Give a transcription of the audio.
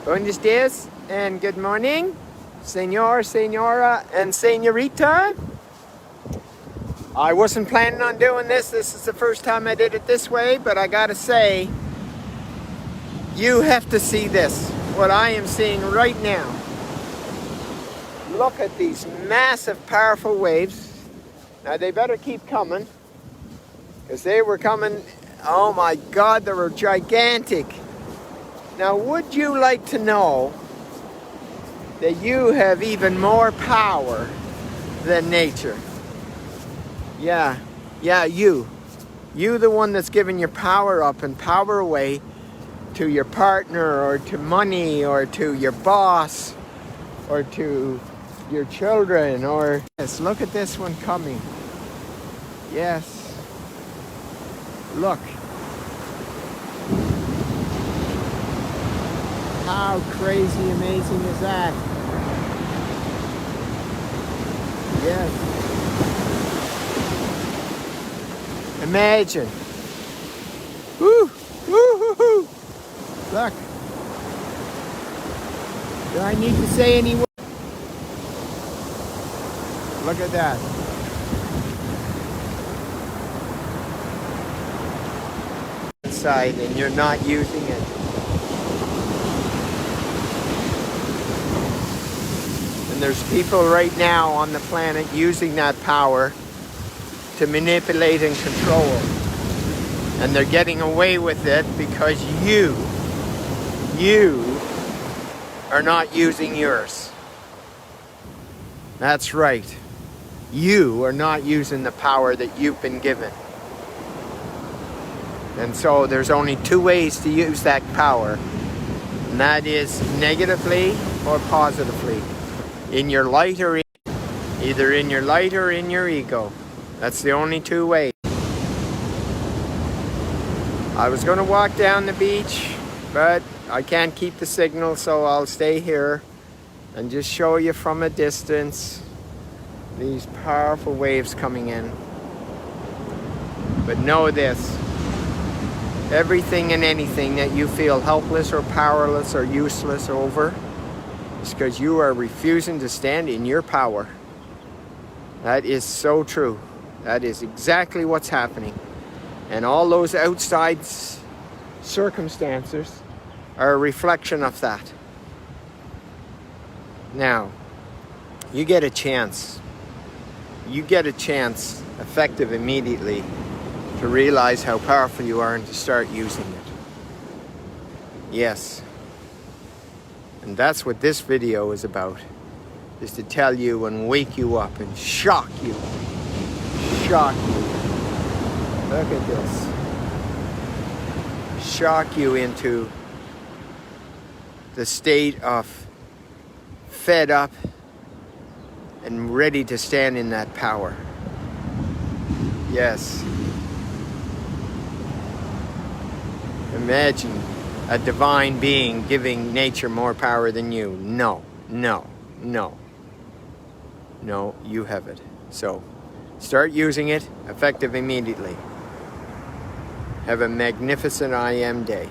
Buenos dias and good morning, senor, senora, and senorita. I wasn't planning on doing this. This is the first time I did it this way, but I gotta say, you have to see this, what I am seeing right now. Look at these massive, powerful waves. Now they better keep coming, because they were coming, oh my God, they were gigantic. Now, would you like to know that you have even more power than nature? Yeah, you. You, the one that's giving your power up and power away to your partner or to money or to your boss or to your children or... Yes, look at this one coming. Yes. Look. How crazy amazing is that? Yes. Imagine. Woo! Woo-hoo-hoo! Look. Do I need to say any words? Look at that. Inside and you're not using it. And there's people right now on the planet using that power to manipulate and control. And they're getting away with it because you are not using yours. That's right. You are not using the power that you've been given. And so there's only two ways to use that power. And that is negatively or positively. In your light or either in your light or in your ego. That's the only two ways. I was going to walk down the beach, but I can't keep the signal, so I'll stay here and just show you from a distance these powerful waves coming in. But know this, everything and anything that you feel helpless or powerless or useless over, it's because you are refusing to stand in your power. That is so true. That is exactly what's happening. And all those outside circumstances are a reflection of that. Now, you get a chance. You get a chance, effective immediately, to realize how powerful you are and to start using it. Yes. And that's what this video is about, is to tell you and wake you up and shock you. Shock you. Look at this. Shock you into the state of fed up and ready to stand in that power. Yes. Imagine a divine being giving nature more power than you. No, no, no. No, you have it. So, start using it, effective immediately. Have a magnificent I Am day.